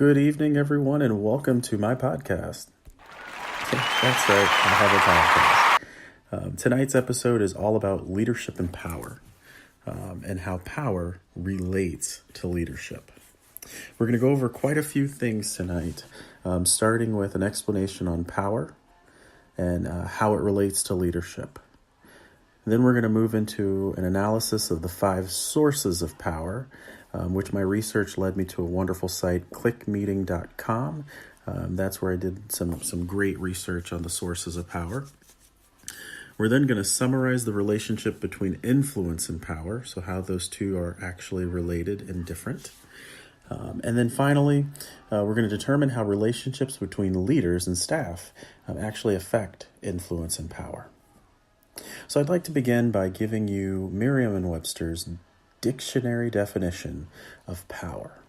Good evening, everyone, and welcome to my podcast. That's right, I have a podcast. Tonight's episode is all about leadership and power, and how power relates to leadership. We're going to go over quite a few things tonight, starting with an explanation on power and how it relates to leadership. Then we're going to move into an analysis of the 5 sources of power, which my research led me to a wonderful site, clickmeeting.com. That's where I did some great research on the sources of power. We're then going to summarize the relationship between influence and power, so how those two are actually related and different. And then finally, we're going to determine how relationships between leaders and staff actually affect influence and power. So I'd like to begin by giving you Merriam-Webster's dictionary definition of power.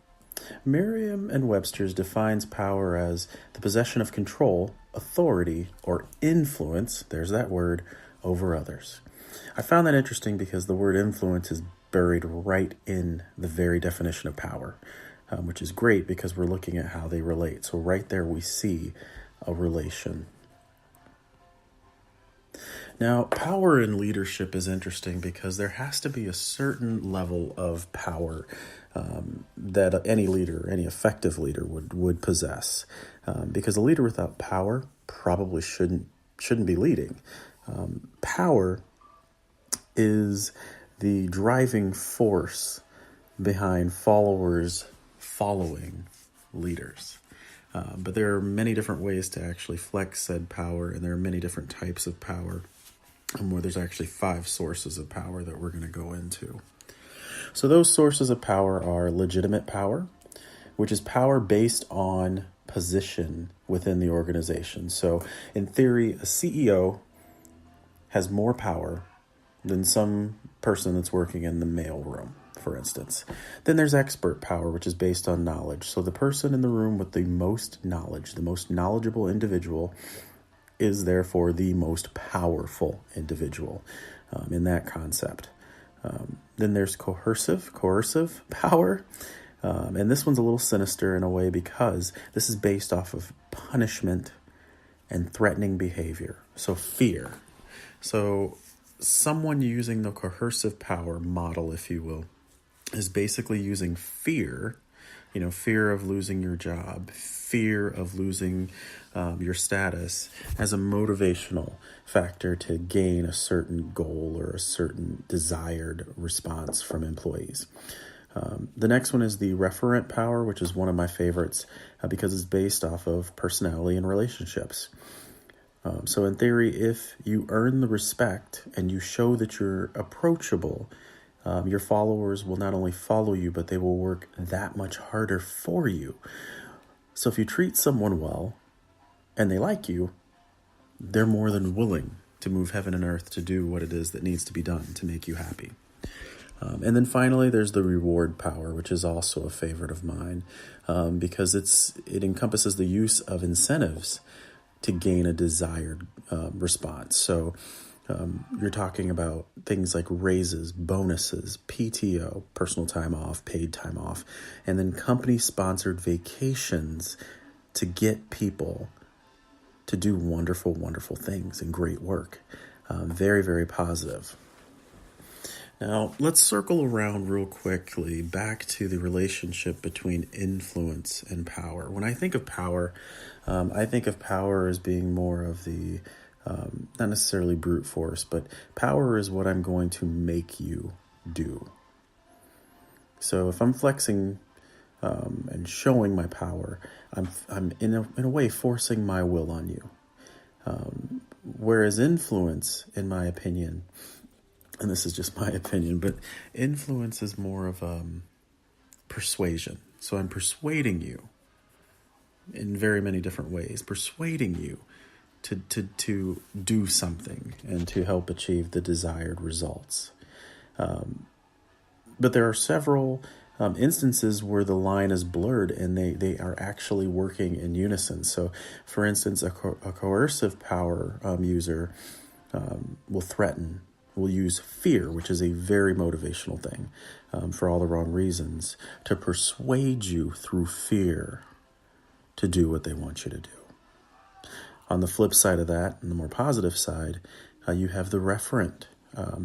Merriam-Webster's defines power as the possession of control, authority, or influence, there's that word, over others. I found that interesting because the word influence is buried right in the very definition of power, which is great because we're looking at how they relate. So right there we see a relation. Now, power in leadership is interesting because there has to be a certain level of power that any leader, any effective leader would possess. Because a leader without power probably shouldn't be leading. Power is the driving force behind followers following leaders. But there are many different ways to actually flex said power, and there are many different types of power, where there's actually 5 sources of power that we're going to go into. So those sources of power are legitimate power, which is power based on position within the organization. So in theory, a CEO has more power than some person that's working in the mailroom, for instance. Then there's expert power, which is based on knowledge. So the person in the room with the most knowledge, the most knowledgeable individual, is therefore the most powerful individual in that concept. Then there's coercive power. And this one's a little sinister in a way because this is based off of punishment and threatening behavior. So fear. So someone using the coercive power model, if you will, is basically using fear, fear of losing your job, fear of losing your status as a motivational factor to gain a certain goal or a certain desired response from employees. The next one is the referent power, which is one of my favorites because it's based off of personality and relationships. So in theory, if you earn the respect and you show that you're approachable, your followers will not only follow you, but they will work that much harder for you. So if you treat someone well and they like you, they're more than willing to move heaven and earth to do what it is that needs to be done to make you happy. And then finally, there's the reward power, which is also a favorite of mine because it encompasses the use of incentives to gain a desired response. So you're talking about things like raises, bonuses, PTO, personal time off, paid time off, and then company-sponsored vacations to get people to do wonderful, wonderful things and great work. Very, very positive. Now, let's circle around real quickly back to the relationship between influence and power. When I think of power as being more of the not necessarily brute force, but power is what I'm going to make you do. So if I'm flexing and showing my power, I'm in a way forcing my will on you. Whereas influence, in my opinion, and this is just my opinion, but influence is more of persuasion. So I'm persuading you in very many different ways, persuading you to do something and to help achieve the desired results. But there are several instances where the line is blurred and they are actually working in unison. So, for instance, a coercive power user will threaten, will use fear, which is a very motivational thing for all the wrong reasons, to persuade you through fear to do what they want you to do. On the flip side of that, and the more positive side, you have the referent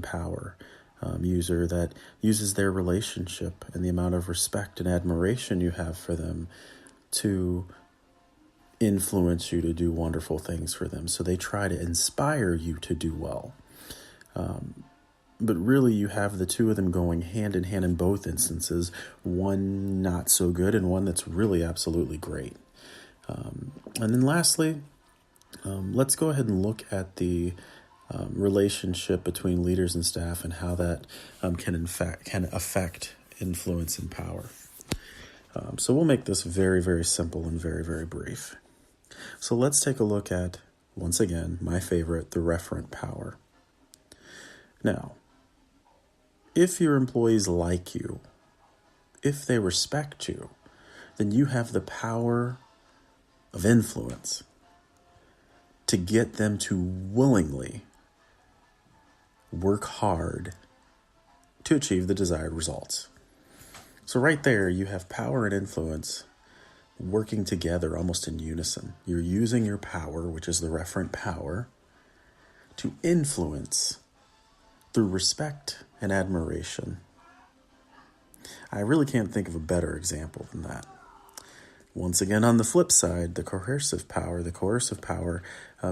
power user that uses their relationship and the amount of respect and admiration you have for them to influence you to do wonderful things for them. So they try to inspire you to do well. But really, you have the two of them going hand in hand in both instances, one not so good and one that's really absolutely great. And then lastly, let's go ahead and look at the relationship between leaders and staff and how that can affect influence and power. So we'll make this very, very simple and very, very brief. So let's take a look at, once again, my favorite, the referent power. Now, if your employees like you, if they respect you, then you have the power of influence to get them to willingly work hard to achieve the desired results. So right there, you have power and influence working together almost in unison. You're using your power, which is the referent power, to influence through respect and admiration. I really can't think of a better example than that. Once again, on the flip side, the coercive power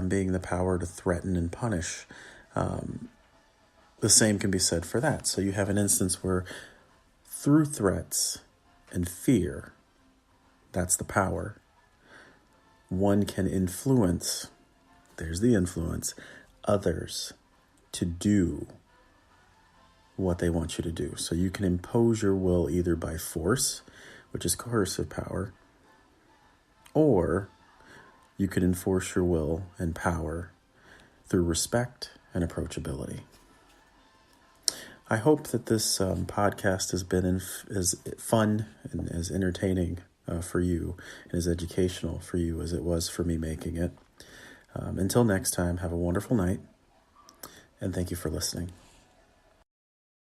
being the power to threaten and punish. The same can be said for that. So you have an instance where through threats and fear, that's the power, one can influence, there's the influence, others to do what they want you to do. So you can impose your will either by force, which is coercive power, or you can enforce your will and power through respect and approachability. I hope that this podcast has been as fun and as entertaining for you and as educational for you as it was for me making it. Until next time, have a wonderful night, and thank you for listening.